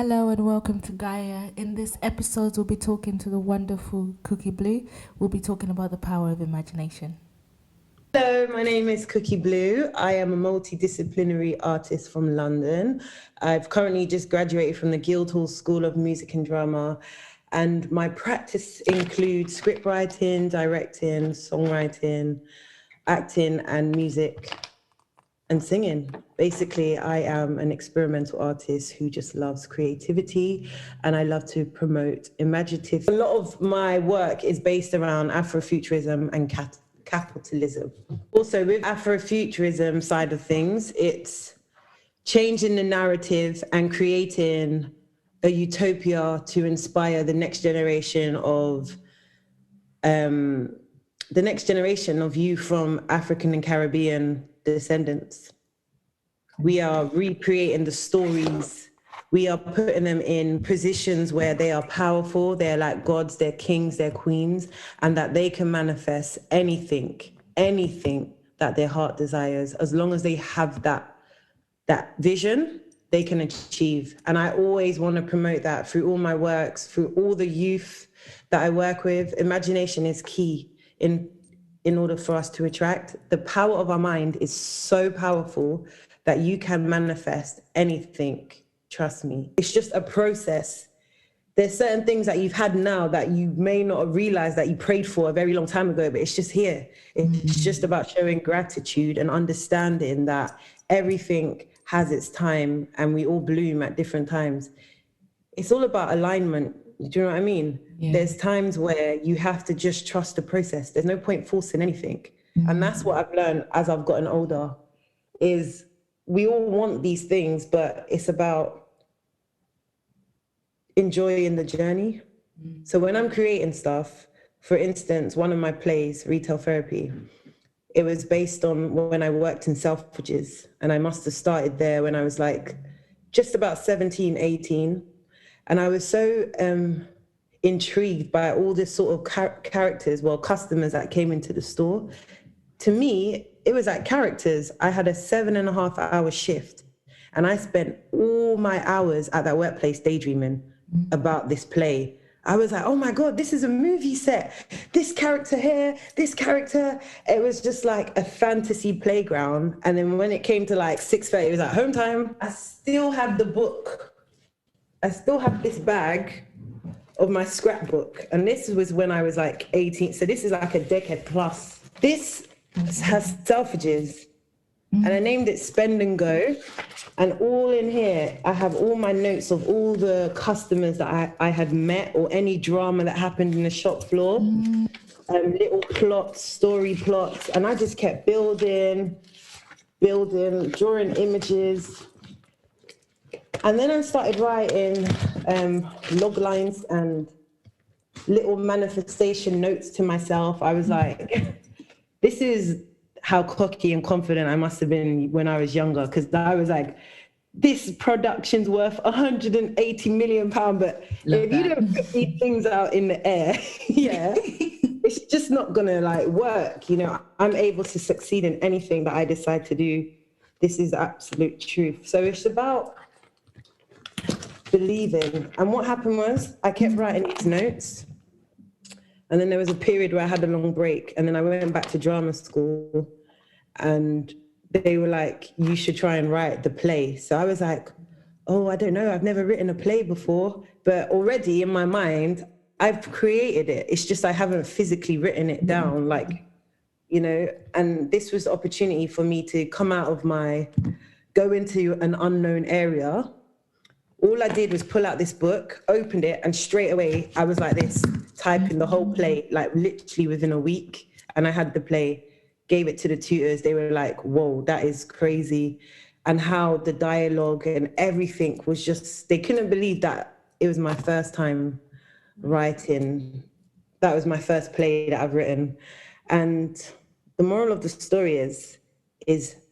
Hello and welcome to Gyre. In this episode, we'll be talking to the wonderful Kookie Blu. We'll be talking about the power of imagination. Hello, my name is Kookie Blu. I am a multidisciplinary artist from London. I've currently just graduated from the Guildhall School of Music and Drama, and my practice includes scriptwriting, directing, songwriting, acting, and music and singing. Basically, I am an experimental artist who just loves creativity, and I love to promote imaginative. A lot of my work is based around Afrofuturism and capitalism. Also, with Afrofuturism side of things, it's changing the narrative and creating a utopia to inspire the next generation of youth from African and Caribbean descendants. We are recreating the stories. We are putting them in positions where they are powerful, they're like gods, they're kings, they're queens, and that they can manifest anything that their heart desires, as long as they have that vision, they can achieve. And I always want to promote that through all my works, through all the youth that I work with. Imagination is key in order for us to attract. The power of our mind is so powerful that you can manifest anything. Trust me. It's just a process. There's certain things that you've had now that you may not have realized that you prayed for a very long time ago, but it's just here. It's just about showing gratitude and understanding that everything has its time and we all bloom at different times. It's all about alignment. Do you know what I mean? Yeah. There's times where you have to just trust the process. There's no point forcing anything. And that's what I've learned as I've gotten older, is we all want these things, but it's about enjoying the journey. So when I'm creating stuff, for instance, one of my plays, Retail Therapy, it was based on when I worked in Selfridges, and I must have started there when I was like just about 17, 18. And I was so intrigued by all this sort of characters, customers that came into the store. To me, it was like characters. I had a 7.5-hour shift, and I spent all my hours at that workplace daydreaming about this play. I was like, oh my God, this is a movie set. This character here, this character. It was just like a fantasy playground. And then when it came to like 6:30, it was like home time. I still have the book. I still have this bag of my scrapbook. And this was when I was like 18. So this is like a decade plus. This has Selfridges. And I named it Spend and Go. And all in here, I have all my notes of all the customers that I had met, or any drama that happened in the shop floor, little plots, story plots. And I just kept building, drawing images. And then I started writing log lines and little manifestation notes to myself. I was like, this is how cocky and confident I must have been when I was younger, because I was like, this production's worth £180 million, but if you don't put these things out in the air, it's just not gonna like work. You know, I'm able to succeed in anything that I decide to do. This is absolute truth. So it's about believing. And what happened was I kept writing these notes, and then there was a period where I had a long break, and then I went back to drama school, and they were like, you should try and write the play. So I was like, oh, I don't know, I've never written a play before, but already in my mind, I've created it. It's just I haven't physically written it down, like, you know, and this was the opportunity for me to go into an unknown area. All I did was pull out this book, opened it, and straight away, I was like this, typing the whole play, like literally within a week. And I had the play, gave it to the tutors. They were like, whoa, that is crazy. And how the dialogue and everything was just, they couldn't believe that it was my first time writing. That was my first play that I've written. And the moral of the story is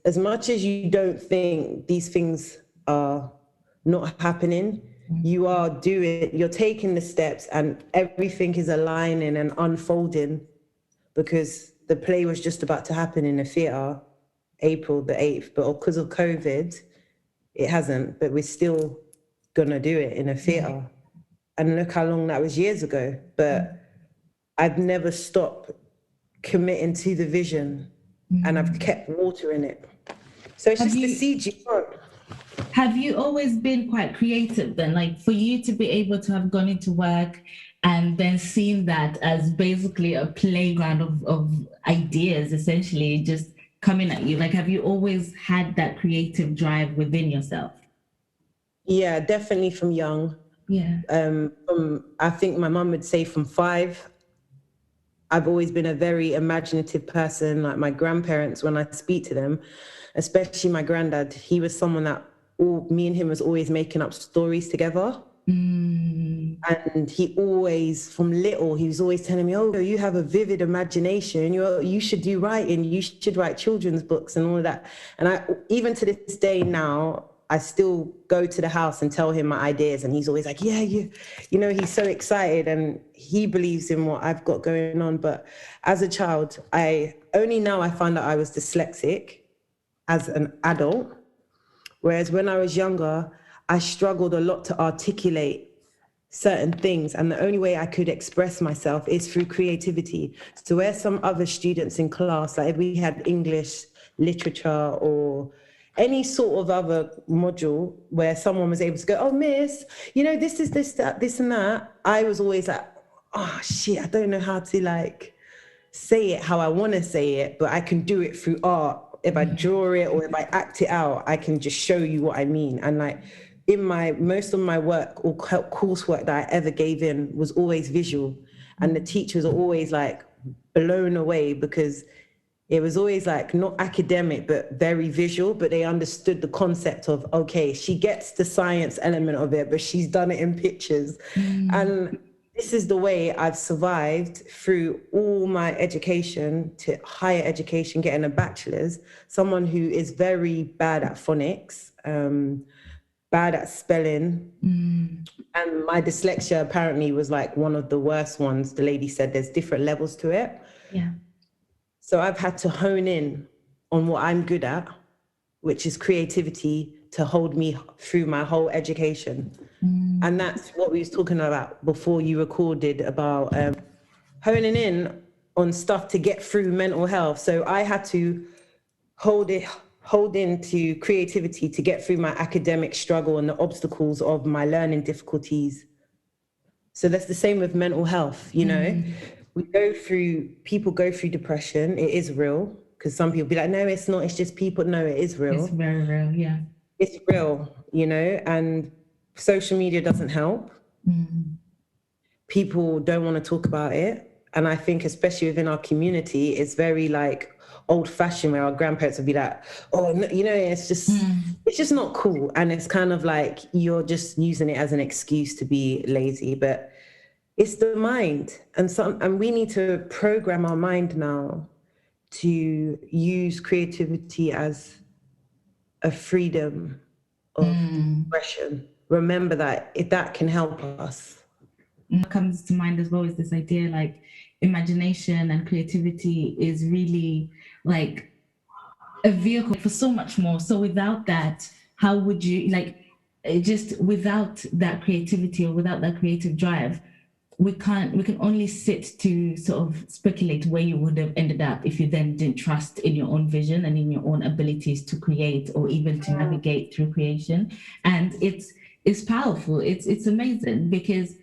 as much as you don't think these things are not happening, you're taking the steps, and everything is aligning and unfolding, because the play was just about to happen in a theatre April the 8th, but because of COVID, it hasn't, but we're still gonna do it in a theater. And look how long that was, years ago. But I've never stopped committing to the vision, and I've kept watering it. So it's just the seed you plant. Have you always been quite creative then? Like, for you to be able to have gone into work and then seen that as basically a playground of ideas, essentially just coming at you, like, have you always had that creative drive within yourself? Yeah, definitely from young. Yeah. I think my mum would say from 5. I've always been a very imaginative person. Like my grandparents, when I speak to them, especially my granddad, he was someone that me and him was always making up stories together. And he always, from little, he was always telling me, oh, you have a vivid imagination. You should do writing. You should write children's books and all of that. And even to this day now, I still go to the house and tell him my ideas. And he's always like, yeah, you know, he's so excited and he believes in what I've got going on. But as a child, only now I found out I was dyslexic as an adult. Whereas when I was younger, I struggled a lot to articulate certain things. And the only way I could express myself is through creativity. So where some other students in class, like if we had English, literature, or any sort of other module where someone was able to go, oh, miss, you know, this is this, that, this and that. I was always like, oh, shit, I don't know how to like say it how I want to say it, but I can do it through art. If I draw it or if I act it out, I can just show you what I mean. And like in most of my work or coursework that I ever gave in was always visual. And the teachers are always like blown away because it was always like not academic, but very visual, but they understood the concept of, okay, she gets the science element of it, but she's done it in pictures. And this is the way I've survived through all my education to higher education, getting a bachelor's, someone who is very bad at phonics, bad at spelling. And my dyslexia apparently was like one of the worst ones. The lady said there's different levels to it. Yeah. So I've had to hone in on what I'm good at, which is creativity, to hold me through my whole education. And that's what we was talking about before you recorded about honing in on stuff to get through mental health. So I had to hold into creativity to get through my academic struggle and the obstacles of my learning difficulties. So that's the same with mental health, you know. People go through depression. It is real, because some people be like, no, it's not, it's just people. No, it is real. It's very real, yeah. It's real, you know, and social media doesn't help. People don't want to talk about it. And I think especially within our community, it's very like old fashioned, where our grandparents would be like, oh, no, you know, it's just not cool. And it's kind of like, you're just using it as an excuse to be lazy, but it's the mind. And we need to program our mind now to use creativity as a freedom of expression. Remember that if that can help us. What comes to mind as well is this idea, like imagination and creativity is really like a vehicle for so much more. So without that, how would you, like, just without that creativity or without that creative drive, we can only sit to sort of speculate where you would have ended up if you then didn't trust in your own vision and in your own abilities to create or even to navigate through creation. And it's powerful. It's amazing, because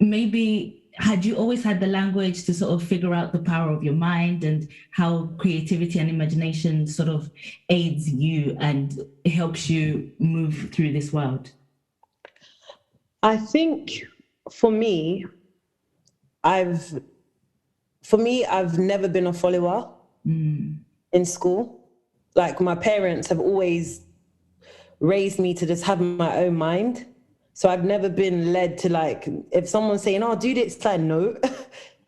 maybe had you always had the language to sort of figure out the power of your mind and how creativity and imagination sort of aids you and helps you move through this world? I think for me, I've never been a follower in school. Like my parents have always raised me to just have my own mind. So I've never been led to, like, if someone's saying, oh, do this, it's like, no,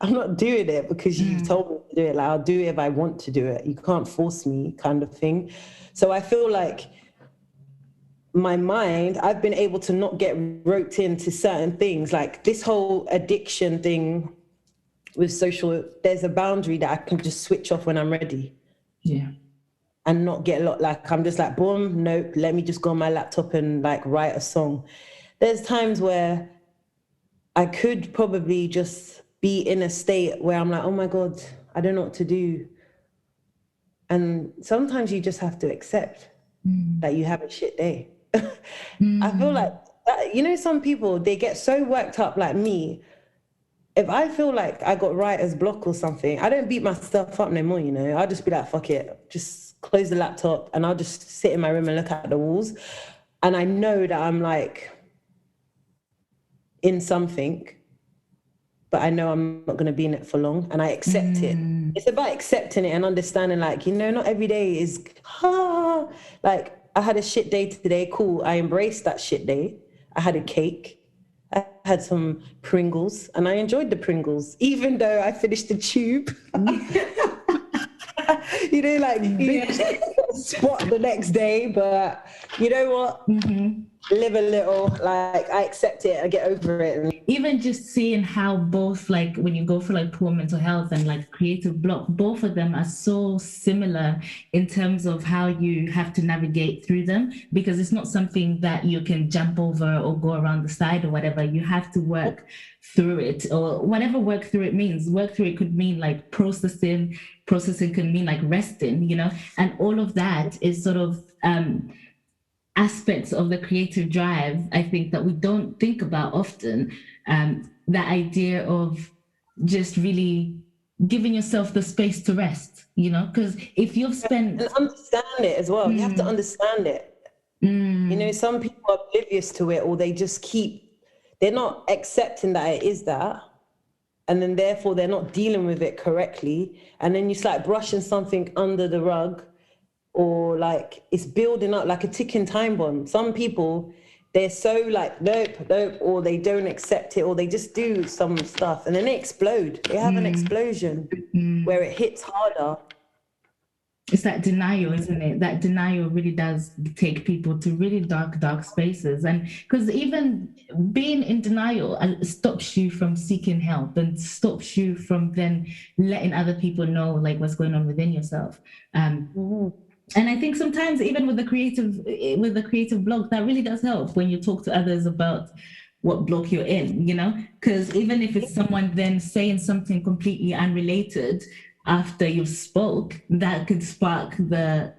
I'm not doing it because you've told me to do it. Like, I'll do it if I want to do it. You can't force me, kind of thing. So I feel like my mind, I've been able to not get roped into certain things. Like this whole addiction thing with social, there's a boundary that I can just switch off when I'm ready. Yeah. And not get a lot, like, I'm just like, boom, nope, let me just go on my laptop and like write a song. there's times where I could probably just be in a state where I'm like, oh my God, I don't know what to do. And sometimes you just have to accept that you have a shit day. I feel like, you know, some people, they get so worked up like me. If I feel like I got writer's block or something, I don't beat myself up no more, you know. I'll just be like, fuck it. Just close the laptop and I'll just sit in my room and look at the walls. And I know that I'm like in something, but I know I'm not going to be in it for long, and I accept it. It's about accepting it and understanding, like, you know, not every day is, like, I had a shit day today, cool. I embraced that shit day. I had a cake. I had some Pringles, and I enjoyed the Pringles, even though I finished the tube. You know, like, big spot the next day, but you know what? Live a little, like, I accept it, I get over it. And even just seeing how both, like, when you go for like poor mental health and like creative block, both of them are so similar in terms of how you have to navigate through them, because it's not something that you can jump over or go around the side or whatever. You have to work through it, or whatever work through it means. Work through it could mean like processing can mean like resting, you know, and all of that is sort of aspects of the creative drive, I think, that we don't think about often. That idea of just really giving yourself the space to rest, you know, because if you've spent... And understand it as well. You have to understand it. You know, some people are oblivious to it, or they just they're not accepting that it is that. And then therefore they're not dealing with it correctly. And then you start brushing something under the rug, or like it's building up like a ticking time bomb. Some people, they're so like, nope, or they don't accept it, or they just do some stuff and then they explode. They have an explosion where it hits harder. It's that denial, isn't it? That denial really does take people to really dark spaces. And because even being in denial stops you from seeking help and stops you from then letting other people know like what's going on within yourself. And I think sometimes even with the creative block, that really does help when you talk to others about what block you're in, you know, because even if it's someone then saying something completely unrelated after you've spoke, that could spark the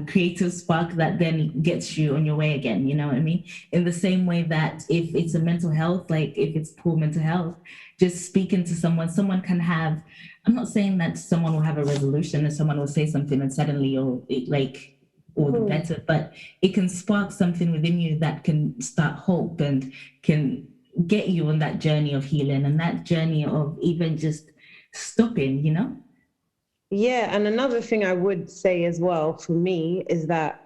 creative spark that then gets you on your way again, you know what I mean? In the same way that if it's a mental health, like if it's poor mental health, just speaking to someone can have, I'm not saying that someone will have a resolution and someone will say something and suddenly all the better, but it can spark something within you that can start hope and can get you on that journey of healing and that journey of even just stopping, you know? Yeah, and another thing I would say as well for me is that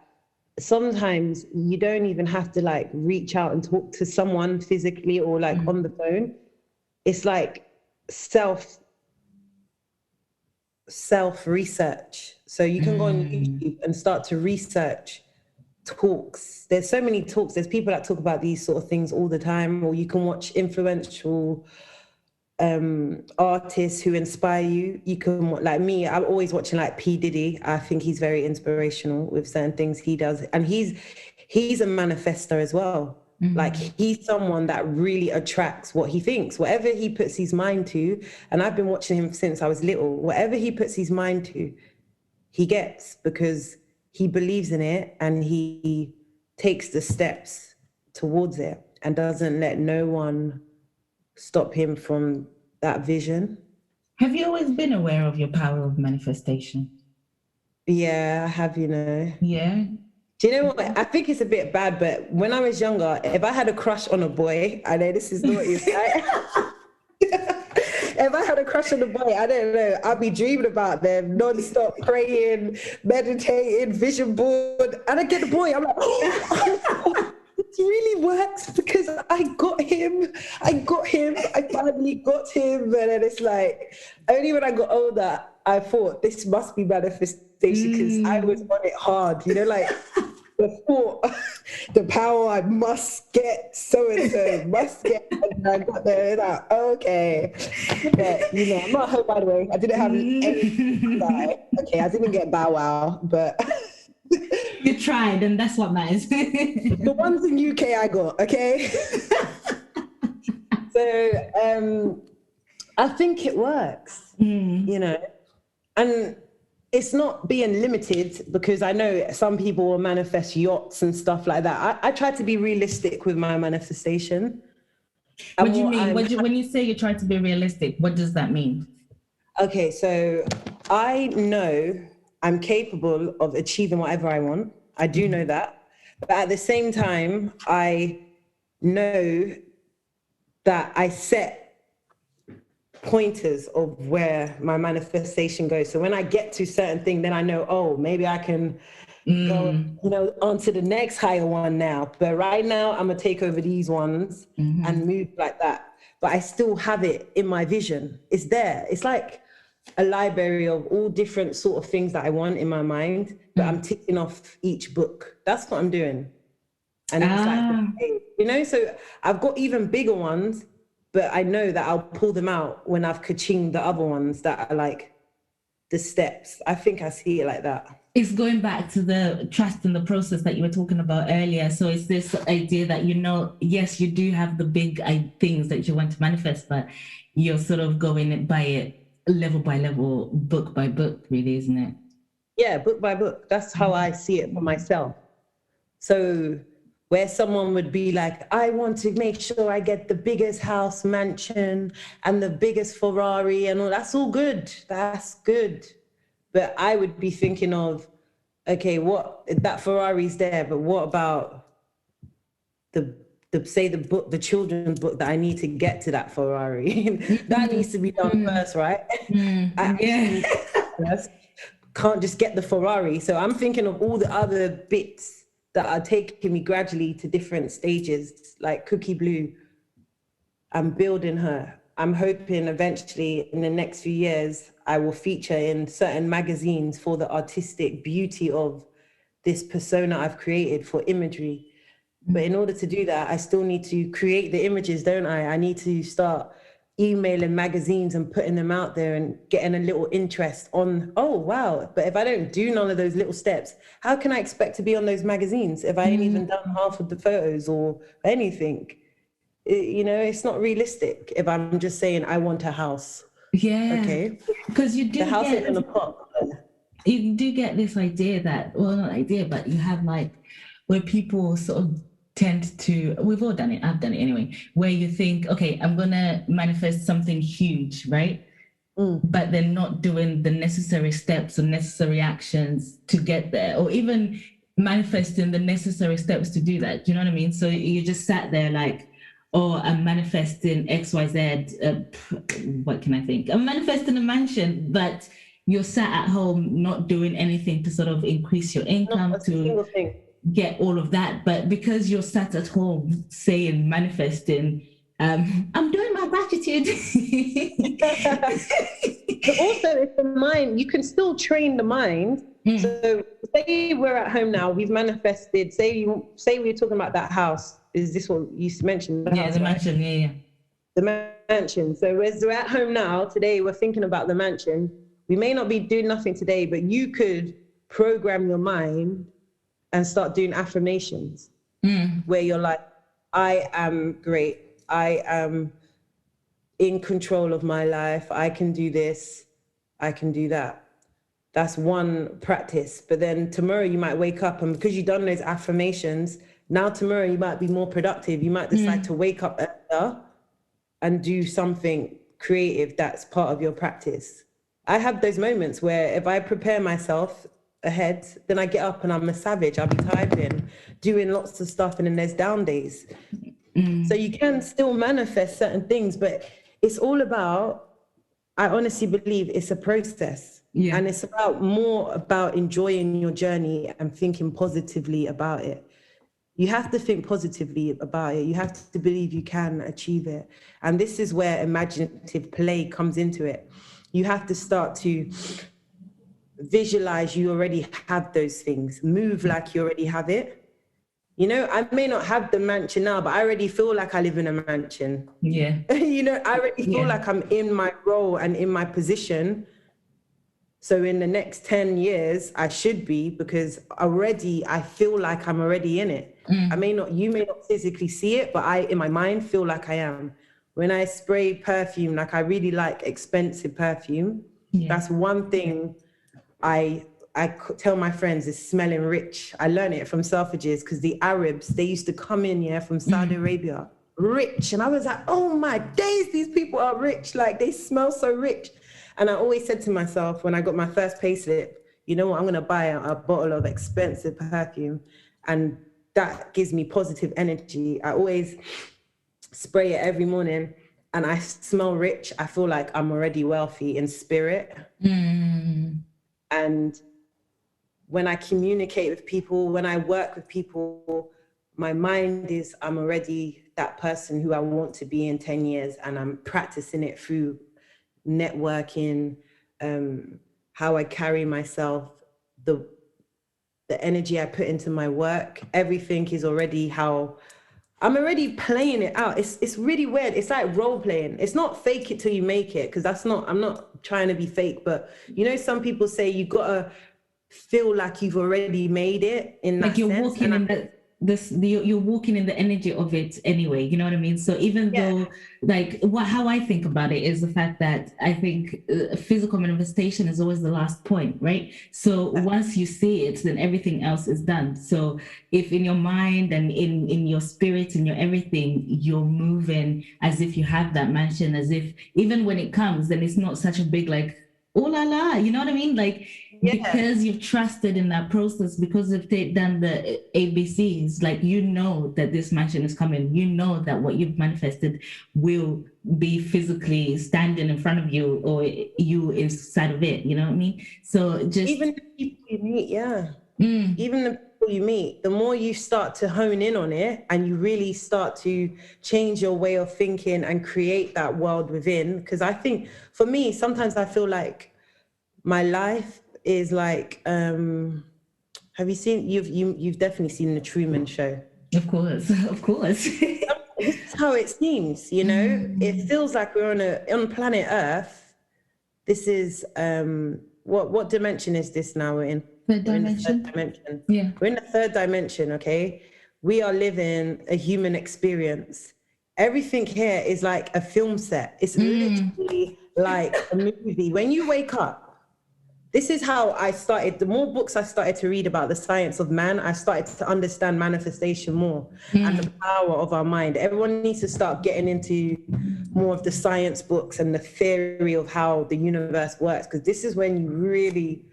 sometimes you don't even have to like reach out and talk to someone physically or like on the phone. It's like self-research. So you can go on YouTube and start to research talks. There's so many talks. There's people that talk about these sort of things all the time, or you can watch influential artists who inspire you. You can, like me, I'm always watching like P. Diddy. I think he's very inspirational with certain things he does. And he's a manifester as well. Like he's someone that really attracts what he thinks, whatever he puts his mind to. And I've been watching him since I was little. Whatever he puts his mind to, he gets, because he believes in it and he takes the steps towards it and doesn't let no one stop him from that vision. Have you always been aware of your power of manifestation? Yeah, I have, you know. Yeah. Do you know what? I think it's a bit bad, but when I was younger, if I had a crush on a boy, I know this is naughty, right? If I had a crush on a boy, I don't know, I'd be dreaming about them, non-stop praying, meditating, vision board, and I get the boy, I'm like, oh, it really works because I got him, I finally got him, and then it's like, only when I got older, I thought this must be manifestation because I was on it hard, you know, like the thought, the power, I must get so-and-so, and I got there, like, okay. But, you know, I'm not home, by the way. I didn't have any, okay, I didn't get Bow Wow, but You tried, and that's what matters. The ones in UK I got, okay? So I think it works, you know, and it's not being limited, because I know some people will manifest yachts and stuff like that. I try to be realistic with my manifestation. What do you mean? When you say you try to be realistic, what does that mean? Okay, so I know I'm capable of achieving whatever I want. I do know that. But at the same time, I know that I set pointers of where my manifestation goes. So when I get to certain thing, then I know, oh, maybe I can go, you know, on to the next higher one now. But right now, I'm gonna take over these ones and move like that. But I still have it in my vision. It's there. It's like a library of all different sort of things that I want in my mind, but I'm ticking off each book. That's what I'm doing. And it's like, you know, so I've got even bigger ones, but I know that I'll pull them out when I've ka-chinged the other ones that are like the steps. I think I see it like that. It's going back to the trust in the process that you were talking about earlier. So it's this idea that, you know, yes, you do have the big things that you want to manifest, but you're sort of going by it level by level, book by book, really, isn't it? Yeah, book by book. That's how I see it for myself. So where someone would be like, I want to make sure I get the biggest house, mansion, and the biggest Ferrari and all, that's all good. That's good. But I would be thinking of, okay, what, that Ferrari's there, but what about the book, the children's book that I need to get to that Ferrari? That needs to be done first, right? Can't just get the Ferrari. So I'm thinking of all the other bits that are taking me gradually to different stages, like Kookie Blu. I'm building her. I'm hoping eventually in the next few years, I will feature in certain magazines for the artistic beauty of this persona I've created for imagery. But in order to do that, I still need to create the images, don't I? I need to start emailing magazines and putting them out there and getting a little interest on, oh, wow. But if I don't do none of those little steps, how can I expect to be on those magazines if I ain't even done half of the photos or anything? You know, it's not realistic if I'm just saying I want a house. Yeah. Okay. Because you do the house ain't in a pot. You do get this idea that, well, not idea, but you have like where people sort of tend to, we've all done it, I've done it anyway, where you think, okay, I'm gonna manifest something huge, right? But they're not doing the necessary steps or necessary actions to get there, or even manifesting the necessary steps to do that. Do you know what I mean? So you just sat there like, oh, I'm manifesting XYZ. What can I think? I'm manifesting a mansion, but you're sat at home not doing anything to sort of increase your income, to get all of that. But because you're sat at home saying, manifesting, I'm doing my gratitude. But also, it's the mind. You can still train the mind. So say we're at home now, we've manifested, say we're talking about that house. Is this what you mentioned? The house, mansion, yeah. The mansion. So as we're at home now, today we're thinking about the mansion. We may not be doing nothing today, but you could program your mind and start doing affirmations where you're like, I am great. I am in control of my life. I can do this. I can do that. That's one practice. But then tomorrow you might wake up, and because you've done those affirmations, now tomorrow you might be more productive. You might decide to wake up earlier and do something creative that's part of your practice. I have those moments where if I prepare myself ahead, then I get up and I'm a savage. I'll be typing, doing lots of stuff, and then there's down days. So you can still manifest certain things, but it's all about, I honestly believe it's a process. Yeah. And it's more about enjoying your journey and thinking positively about it. You have to think positively about it. You have to believe you can achieve it. And this is where imaginative play comes into it. You have to start to visualize you already have those things. Move like you already have it. You know, I may not have the mansion now, but I already feel like I live in a mansion. Yeah. You know, I already feel like I'm in my role and in my position. So in the next 10 years, I should be, because already I feel like I'm already in it. You may not physically see it, but I, in my mind, feel like I am. When I spray perfume, like I really like expensive perfume. That's one thing I tell my friends is smelling rich. I learned it from Selfridges, because the Arabs, they used to come in, from Saudi Arabia, rich. And I was like, oh my days, these people are rich. Like, they smell so rich. And I always said to myself, when I got my first payslip, you know what, I'm going to buy a bottle of expensive perfume. And that gives me positive energy. I always spray it every morning, and I smell rich. I feel like I'm already wealthy in spirit. And when I communicate with people, when I work with people, my mind is, I'm already that person who I want to be in 10 years. And I'm practicing it through networking, how I carry myself, the energy I put into my work. Everything is already how I'm already playing it out. It's really weird. It's like role playing. It's not fake it till you make it, because I'm not trying to be fake, but you know, some people say you gotta feel like you've already made it in that like you're sense. walking in you're walking in the energy of it anyway, you know what I mean? So even though, like, how I think about it is the fact that I think physical manifestation is always the last point, right? So once you see it, then everything else is done. So if in your mind and in your spirit and your everything, you're moving as if you have that mansion, as if even when it comes, then it's not such a big, like, oh la la, you know what I mean? Like, because you've trusted in that process, because if they've done the ABCs, like, you know that this mansion is coming, you know that what you've manifested will be physically standing in front of you, or you inside of it, you know what I mean? So just even the people you meet, even the people you meet, the more you start to hone in on it and you really start to change your way of thinking and create that world within. Because I think for me, sometimes I feel like my life is like, have you seen, you've definitely seen the Truman Show. Of course. This is how it seems, you know. It feels like we're on planet Earth. This is what dimension is this now? We're in third dimension. Yeah, we're in the third dimension. Okay, we are living a human experience. Everything here is like a film set. It's literally like a movie. When you wake up, this is how I started. The more books I started to read about the science of man, I started to understand manifestation more and the power of our mind. Everyone needs to start getting into more of the science books and the theory of how the universe works, because this is when you really,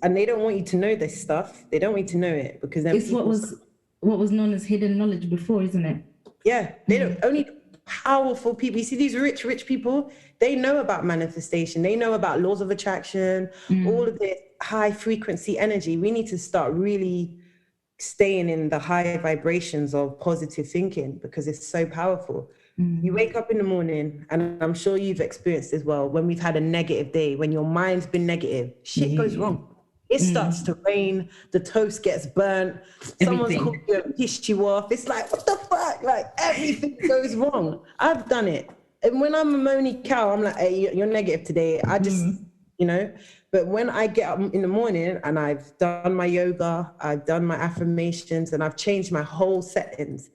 and they don't want you to know this stuff. They don't want you to know it, because then it's what was known as hidden knowledge before, isn't it? Yeah, they don't, only powerful people. You see these rich people, they know about manifestation. They know about laws of attraction, all of this high frequency energy. We need to start really staying in the high vibrations of positive thinking, because it's so powerful. You wake up in the morning, and I'm sure you've experienced as well, when we've had a negative day, when your mind's been negative, shit goes wrong. It starts to rain, the toast gets burnt, someone's called you and pissed you off. It's like, what the fuck? Like, everything goes wrong. I've done it. And when I'm a moany cow, I'm like, hey, you're negative today. I just, you know, but when I get up in the morning and I've done my yoga, I've done my affirmations, and I've changed my whole settings,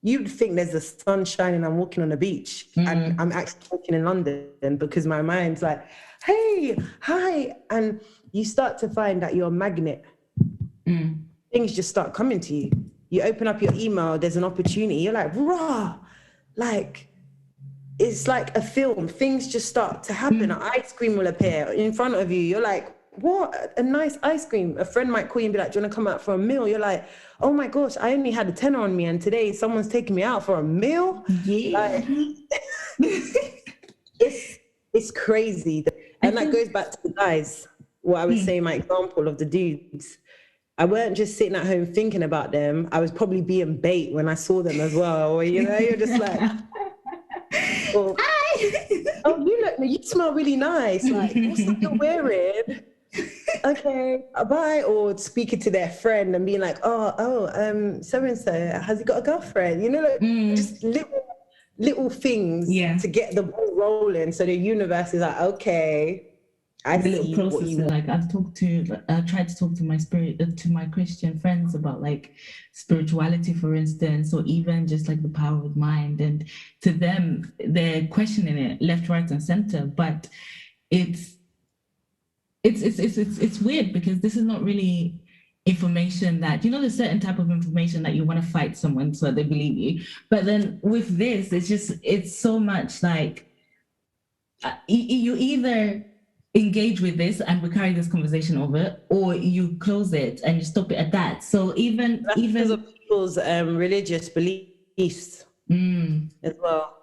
you'd think there's the sun shining, I'm walking on the beach, and I'm actually walking in London, because my mind's like, hey, hi. And you start to find that you're a magnet. Things just start coming to you. You open up your email, there's an opportunity. You're like, rah, like, it's like a film. Things just start to happen. An ice cream will appear in front of you. You're like, what? A nice ice cream. A friend might call you and be like, do you want to come out for a meal? You're like, oh my gosh, I only had a tenner on me, and today someone's taking me out for a meal? Yeah. Like, it's crazy. And that goes back to the guys. What I was saying, my example of the dudes. I weren't just sitting at home thinking about them. I was probably being bait when I saw them as well. Or, you know, you're just like, oh, you smell really nice. Like, what's that you're wearing? Okay, bye. Or speaking to their friend and being like, so-and-so, has he got a girlfriend? You know, like, just little things to get the ball rolling. So the universe is like, okay, I the little see what process. you Like I tried to talk to to my Christian friends about like spirituality, for instance, or even just like the power of mind. And to them, they're questioning it left, right, and center. But it's it's weird because this is not really information that, you know, there's certain type of information that you want to fight someone so they believe you. But then with this, it's so much like you either engage with this and we carry this conversation over, or you close it and you stop it at that. So That's because of people's religious beliefs as well.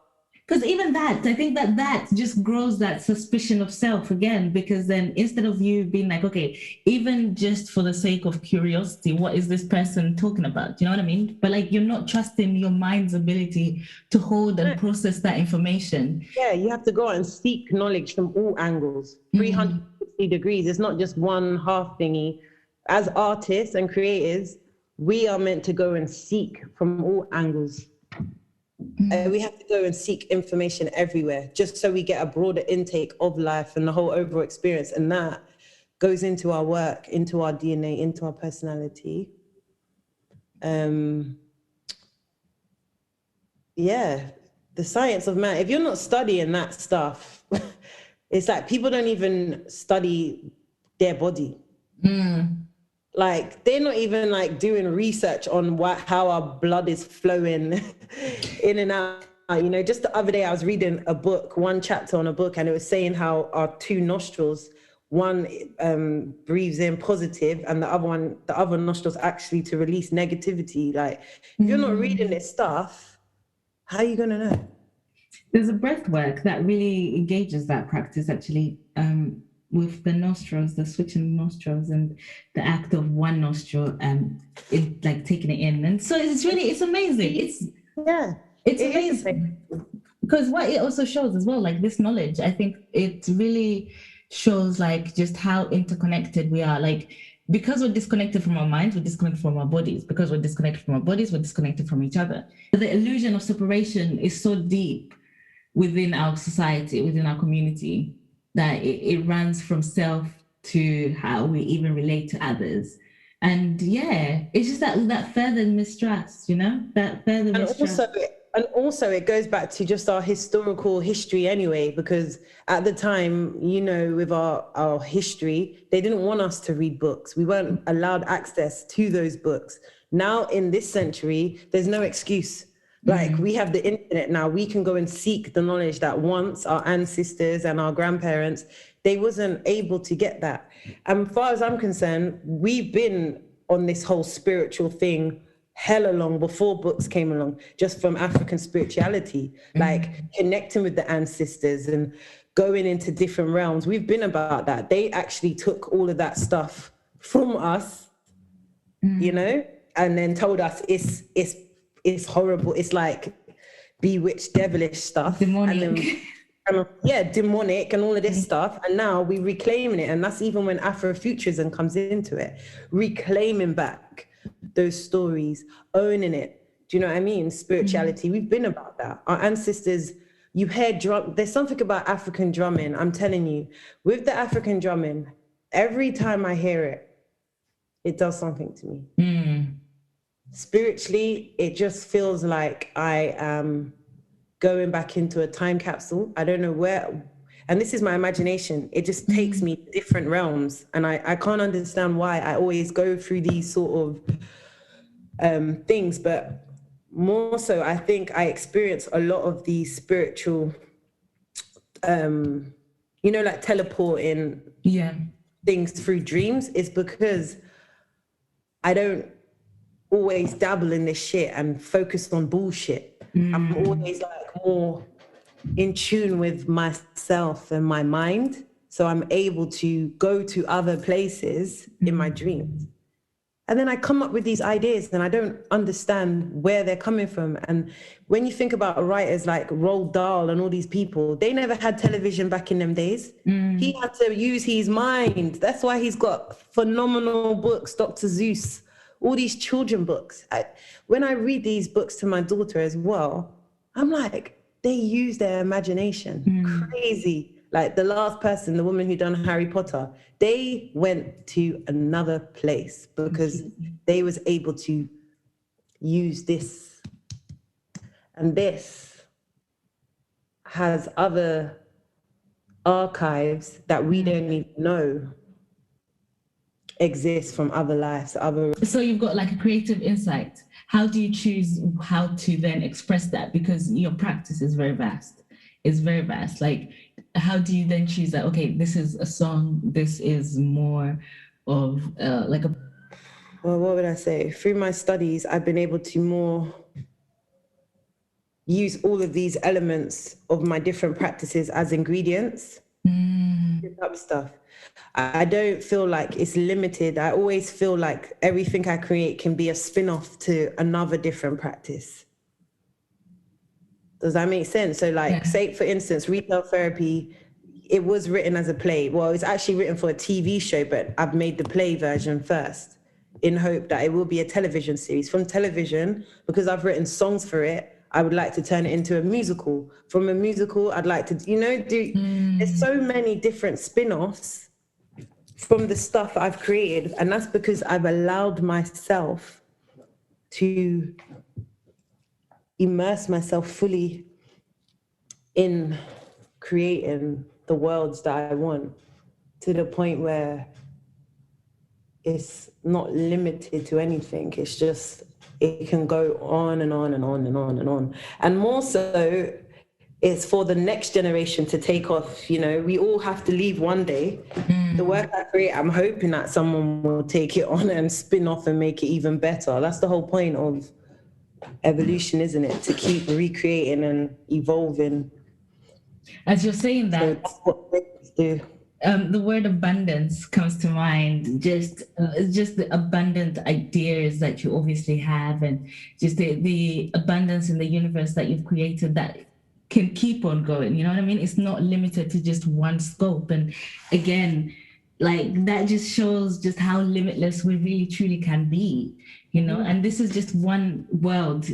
because even that, I think that just grows that suspicion of self again, because then instead of you being like, okay, even just for the sake of curiosity, what is this person talking about? You know what I mean? But like, you're not trusting your mind's ability to hold and process that information. Yeah, you have to go out and seek knowledge from all angles, 360 degrees. It's not just one half thingy. As artists and creators, we are meant to go and seek from all angles. We have to go and seek information everywhere, just so we get a broader intake of life and the whole overall experience. And that goes into our work, into our DNA, into our personality. Yeah, the science of man. If you're not studying that stuff, it's like people don't even study their body. Like they're not even like doing research on how our blood is flowing in and out. You know, just the other day I was reading a book, one chapter on a book, and it was saying how our two nostrils, one breathes in positive and the other nostrils actually to release negativity. Like if you're not reading this stuff, how are you gonna know? There's a breath work that really engages that practice actually, with the nostrils, the switching nostrils, and the act of one nostril, it like taking it in, and so it's amazing. It's amazing because what it also shows as well, like this knowledge, I think it really shows like just how interconnected we are. Like because we're disconnected from our minds, we're disconnected from our bodies. Because we're disconnected from our bodies, we're disconnected from each other. The illusion of separation is so deep within our society, within our community, that it runs from self to how we even relate to others. And yeah, it's just that further mistrust, you know, that further mistrust. And also it goes back to just our historical history anyway, because at the time, you know, with our history, they didn't want us to read books. We weren't allowed access to those books. Now in this century, there's no excuse. Like we have the internet now, we can go and seek the knowledge that once our ancestors and our grandparents, they wasn't able to get that. And as far as I'm concerned, we've been on this whole spiritual thing hella long before books came along, just from African spirituality, like connecting with the ancestors and going into different realms. We've been about that. They actually took all of that stuff from us, you know, and then told us it's horrible. It's like bewitched, devilish stuff. Demonic. And then, demonic and all of this stuff. And now we're reclaiming it. And that's even when Afrofuturism comes into it, reclaiming back those stories, owning it. Do you know what I mean? Spirituality. We've been about that. Our ancestors, you hear drum. There's something about African drumming. I'm telling you, with the African drumming, every time I hear it, it does something to me. Spiritually, it just feels like I am going back into a time capsule. I don't know where, and this is my imagination. It just takes me to different realms, and I can't understand why I always go through these sort of things, but more so, I think I experience a lot of these spiritual, you know, like teleporting things through dreams, is because I don't always dabble in this shit and focus on bullshit. I'm always like more in tune with myself and my mind, so I'm able to go to other places in my dreams. And then I come up with these ideas and I don't understand where they're coming from. And when you think about writers like Roald Dahl and all these people, they never had television back in them days. He had to use his mind. That's why he's got phenomenal books, Dr. Seuss, all these children books. When I read these books to my daughter as well, I'm like, they use their imagination. Crazy. Like the last person, the woman who done Harry Potter, they went to another place because they was able to use this. And this has other archives that we don't even know exist from other lives, So you've got like a creative insight. How do you choose how to then express that? Because your practice is very vast. It's very vast. Like, how do you then choose that? Okay, this is a song. This is more of like a. Well, what would I say? Through my studies, I've been able to more use all of these elements of my different practices as ingredients. Up stuff. I don't feel like it's limited. I always feel like everything I create can be a spin-off to another different practice. Does that make sense? So like, say for instance, retail therapy, it was written as a play. Well, it's actually written for a TV show, but I've made the play version first in hope that it will be a television series. From television, because I've written songs for it, I would like to turn it into a musical. From a musical, I'd like to, there's so many different spin-offs from the stuff I've created. And that's because I've allowed myself to immerse myself fully in creating the worlds that I want, to the point where it's not limited to anything. It's just, it can go on and on and on and on and on. And more so, it's for the next generation to take off. We all have to leave one day. The work I create, I'm hoping that someone will take it on and spin off and make it even better. That's the whole point of evolution, isn't it? To keep recreating and evolving. As you're saying that, so that's what things do. The word abundance comes to mind. Just the abundant ideas that you obviously have, and just the abundance in the universe that you've created that can keep on going. You know what I mean? It's not limited to just one scope. And again, like, that just shows just how limitless we really truly can be. And this is just one world.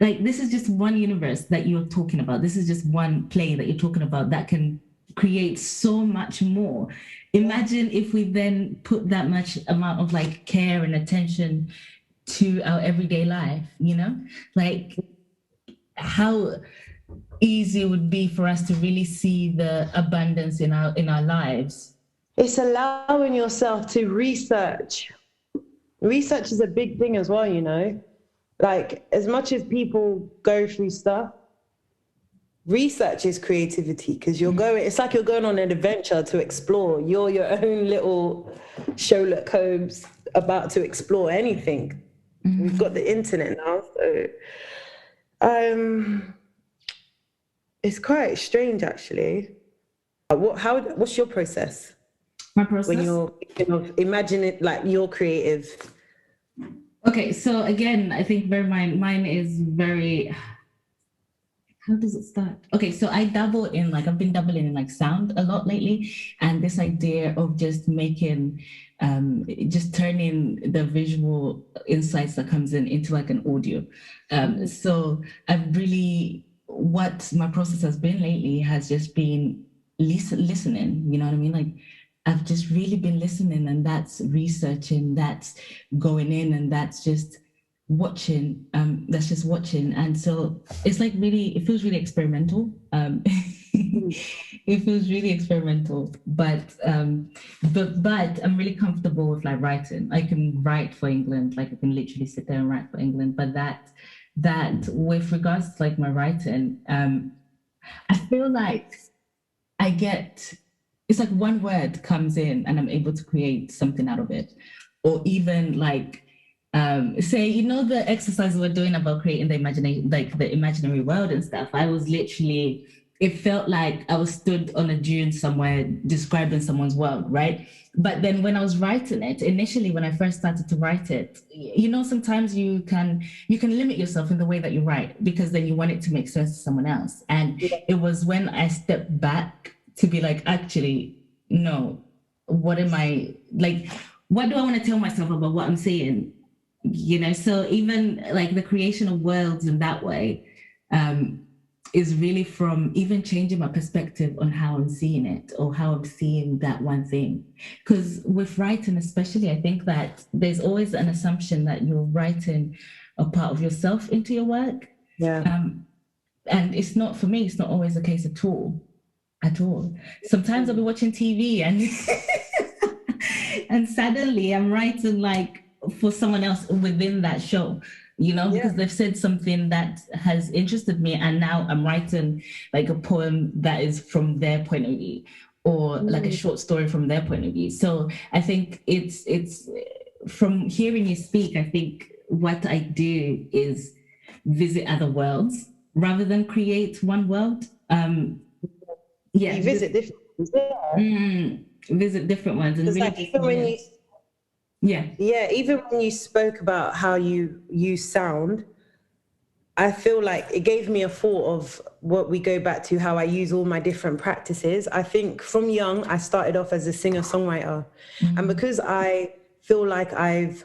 Like, this is just one universe that you're talking about. This is just one play that you're talking about that can create so much more. Imagine if we then put that much amount of like care and attention to our everyday life, like how easy it would be for us to really see the abundance in our lives. It's allowing yourself to research. Research is a big thing as well, like, as much as people go through stuff, research is creativity, because it's like you're going on an adventure to explore. You're your own little Sherlock Holmes about to explore anything. We've got the internet now, so it's quite strange, actually. What's your process? My process? When you're imagine it like you're creative. Okay, so again, I think mine is very. How does it start? Okay, so I've been dabbling in like sound a lot lately, and this idea of just making, just turning the visual insights that comes in into like an audio. So what my process has been lately has just been listening, you know what I mean? Like, I've just really been listening, and that's researching, that's going in, and that's just watching. And so it's like it feels really experimental. It feels really experimental, but I'm really comfortable with like writing. I can write for England, like I can literally sit there and write for England. But that with regards to like my writing, I feel like it's like one word comes in and I'm able to create something out of it. Or even like, say, the exercise we're doing about creating the imagination, like the imaginary world and stuff. It felt like I was stood on a dune somewhere describing someone's world, right? But then when I was writing it, initially when I first started to write it, sometimes you can limit yourself in the way that you write, because then you want it to make sense to someone else. And it was when I stepped back to be like, actually, no, what am I, like, what do I want to tell myself about what I'm saying? So even like the creation of worlds in that way, is really from even changing my perspective on how I'm seeing it or how I'm seeing that one thing. Because with writing, especially, I think that there's always an assumption that you're writing a part of yourself into your work. Yeah. And it's not, for me, it's not always the case at all. At all. Sometimes I'll be watching TV and and suddenly I'm writing like for someone else within that show, because they've said something that has interested me, and now I'm writing like a poem that is from their point of view, or like a short story from their point of view. So I think it's from hearing you speak, I think what I do is visit other worlds rather than create one world. You visit different ones. Visit different ones, and really like even when you even when you spoke about how you use sound, I feel like it gave me a thought of what we go back to, how I use all my different practices. I think from young I started off as a singer-songwriter, and because I feel like I've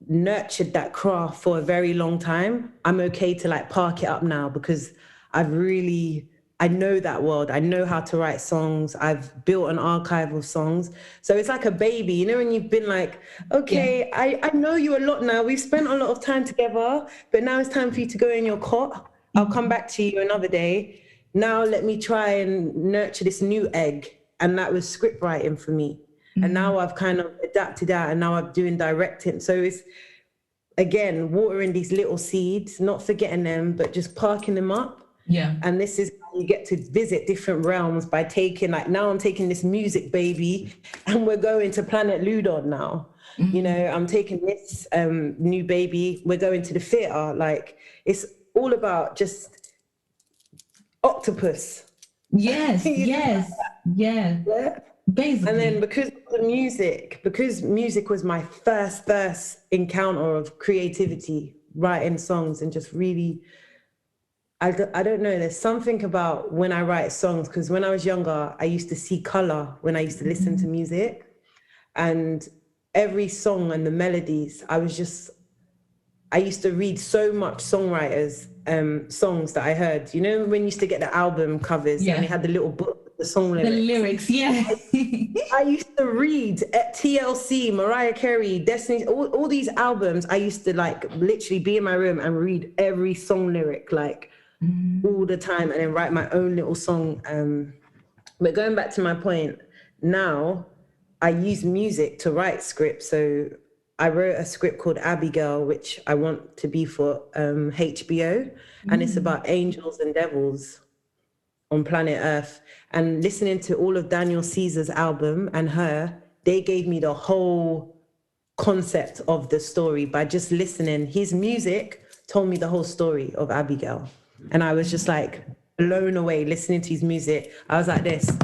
nurtured that craft for a very long time, I'm okay to like park it up now, because I know that world. I know how to write songs. I've built an archive of songs. So it's like a baby, when you've been like, okay, I know you a lot now. We've spent a lot of time together, but now it's time for you to go in your cot. I'll come back to you another day. Now let me try and nurture this new egg. And that was script writing for me. And now I've kind of adapted that, and now I'm doing directing. So it's, again, watering these little seeds, not forgetting them, but just parking them up. Yeah. And this is how you get to visit different realms by taking, like, now I'm taking this music baby and we're going to Planet Ludon now. I'm taking this new baby, we're going to the theater. Like, it's all about just octopus. Yes, yeah. Basically. And then because music was my first encounter of creativity, writing songs, and just really, I don't know, there's something about when I write songs, because when I was younger, I used to see color when I used to listen to music, and every song and the melodies, I used to read so much songwriters, songs that I heard, when you used to get the album covers and it had the little book, the song lyrics. The lyrics, yeah. I used to read at TLC, Mariah Carey, Destiny, all these albums. I used to like literally be in my room and read every song lyric, like all the time, and then write my own little song. But going back to my point, now I use music to write scripts. So I wrote a script called Abigail, which I want to be for HBO. And it's about angels and devils on planet Earth. And listening to all of Daniel Caesar's album and they gave me the whole concept of the story by just listening. His music told me the whole story of Abigail. And I was just like blown away listening to his music. I was like this. I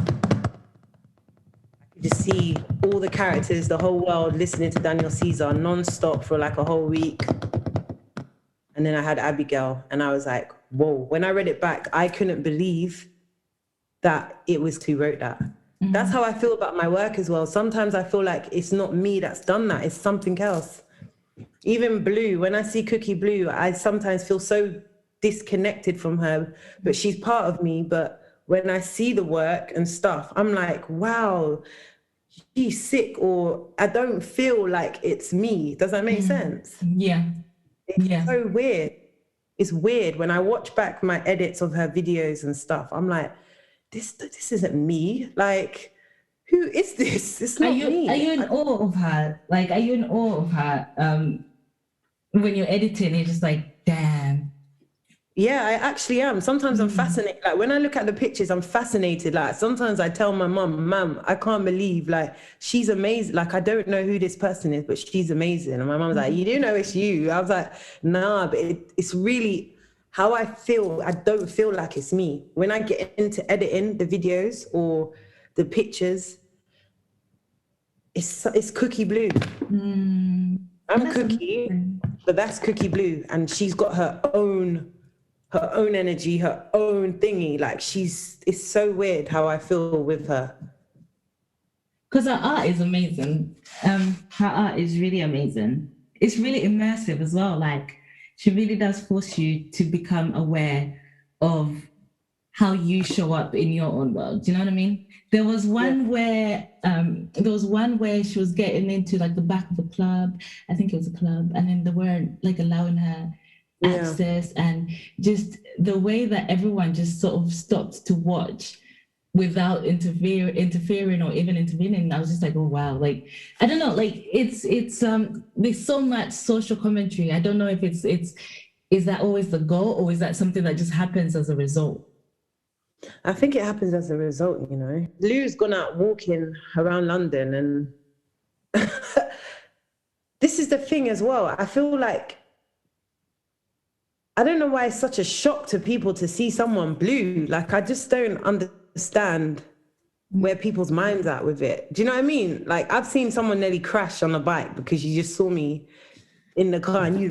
could just see all the characters, the whole world, listening to Daniel Caesar non-stop for like a whole week. And then I had Abigail, and I was like, whoa. When I read it back, I couldn't believe that it was who wrote that. That's how I feel about my work as well. Sometimes I feel like it's not me that's done that, it's something else. Even Blue, when I see Kookie Blu, I sometimes feel so disconnected from her, but she's part of me. But when I see the work and stuff, I'm like, wow, she's sick, or I don't feel like it's me. Does that make sense? Yeah. It's so weird. It's weird. When I watch back my edits of her videos and stuff, I'm like, this isn't me. Like, who is this? It's not me. Are you in awe of her? Like, are you in awe of her? When you're editing, you're just like, damn. Yeah, I actually am. Sometimes I'm fascinated. Like, when I look at the pictures, I'm fascinated. Like, sometimes I tell my mum, I can't believe, like, she's amazing. Like, I don't know who this person is, but she's amazing. And my mum's like, you do know it's you. I was like, nah, but it's really how I feel. I don't feel like it's me. When I get into editing the videos or the pictures, it's Kookie Blu. I'm Kookie, but that's Kookie Blu. And she's got her own energy, her own thingy. Like, it's so weird how I feel with her. Because her art is amazing. Her art is really amazing. It's really immersive as well. Like, she really does force you to become aware of how you show up in your own world. Do you know what I mean? There was one where she was getting into like the back of the club. I think it was a club, and then they weren't like allowing her access, and just the way that everyone just sort of stopped to watch without interfering or even intervening. I was just like, oh wow, like I don't know, like it's there's so much social commentary. I don't know if it's is that always the goal, or is that something that just happens as a result? I think it happens as a result, you know. Lou's gone out walking around London, and this is the thing as well. I feel like, I don't know why it's such a shock to people to see someone blue. Like, I just don't understand where people's minds at with it. Do you know what I mean? Like, I've seen someone nearly crash on a bike because you just saw me in the car, and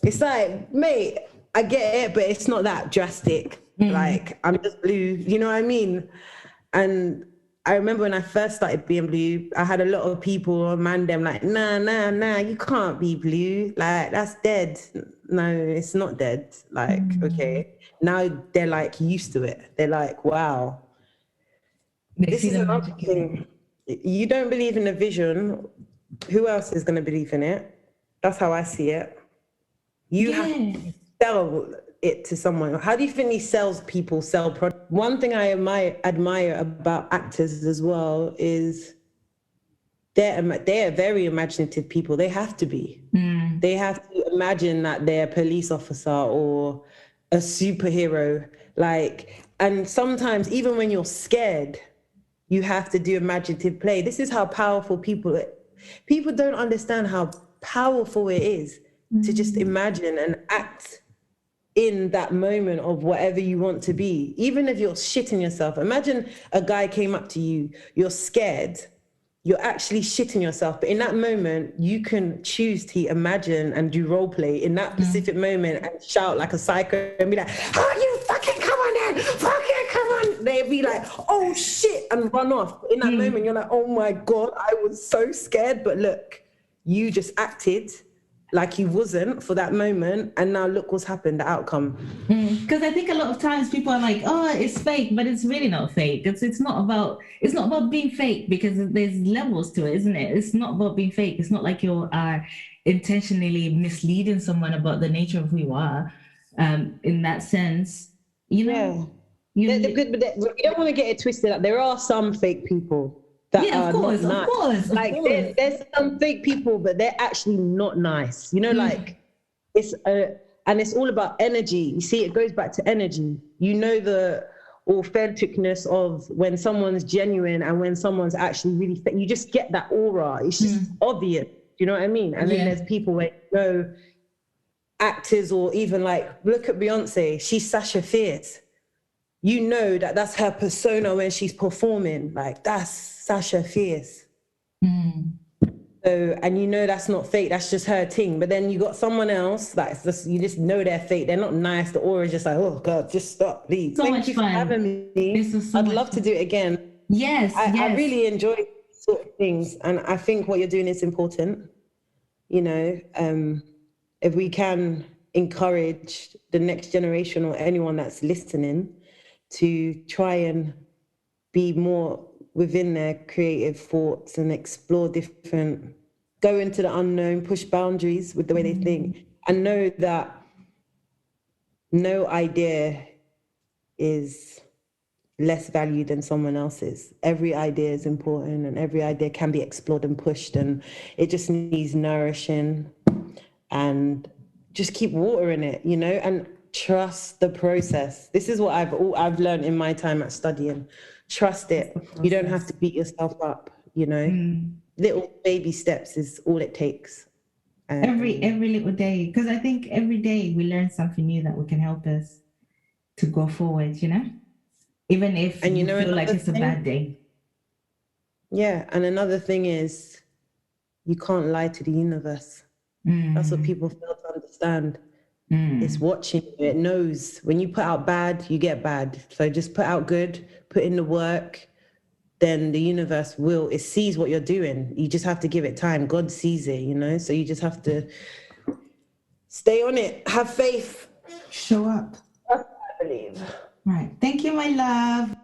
it's like, mate, I get it, but it's not that drastic. Like, I'm just blue, you know what I mean? And I remember when I first started being blue, I had a lot of people, man, them like, nah, you can't be blue. Like, that's dead. No, it's not dead. Like, okay. Now they're like used to it. They're like, wow. This is another thing. You don't believe in a vision. Who else is going to believe in it? That's how I see it. You have to sell it to someone. How do you think these salespeople sell products? One thing I admire about actors as well is they're very imaginative people. They have to be. They have to imagine that they're a police officer or a superhero. Like, and sometimes even when you're scared, you have to do imaginative play. This is how powerful people don't understand how powerful it is to just imagine and act in that moment of whatever you want to be. Even if you're shitting yourself, imagine a guy came up to you, you're scared, you're actually shitting yourself, but in that moment you can choose to imagine and do role play in that specific moment and shout like a psycho and be like, oh, you fucking come on then, fucking come on. They'd be like, oh shit, and run off. In that moment you're like, oh my God, I was so scared, but look, you just acted like you wasn't for that moment, and now look what's happened, the outcome. Because I think a lot of times people are like, oh, it's fake, but it's really not fake. It's not about being fake, because there's levels to it, isn't it? It's not about being fake. It's not like you are intentionally misleading someone about the nature of who you are. In that sense, you know. They're good, but you don't want to get it twisted. Like, there are some fake people. Of course. Like, there's some fake people, but they're actually not nice. You know, like, and it's all about energy. You see, it goes back to energy. You know the authenticness of when someone's genuine and when someone's actually really fake. You just get that aura. It's just obvious. You know what I mean? And then there's people where, you know, actors, or even like, look at Beyonce. She's Sasha Fierce. You know that that's her persona when she's performing. Like, that's Sasha Fierce. So, and you know that's not fake, that's just her thing. But then you got someone else that's just, you just know they're fake. They're not nice. The aura is just like, oh God, just stop, please. Thank you for having me. I'd love to do it again. Yes, I really enjoy these sort of things. And I think what you're doing is important. You know, if we can encourage the next generation or anyone that's listening to try and be more within their creative thoughts and explore different, go into the unknown, push boundaries with the way they think, and know that no idea is less value than someone else's. Every idea is important, and every idea can be explored and pushed, and it just needs nourishing, and just keep watering it, you know, and trust the process. This is what I've learned in my time at studying. Trust it. You don't have to beat yourself up, you know. Little baby steps is all it takes. Every little day, because I think every day we learn something new that can help us to go forward, you know, even if you feel like it's a bad day. Yeah, and another thing is, you can't lie to the universe. That's what people fail to understand. It's watching you. It knows when you put out bad, you get bad. So just put out good, put in the work, then the universe it sees what you're doing. You just have to give it time. God sees it, you know? So you just have to stay on it, have faith. Show up. That's what I believe. Right. Thank you, my love.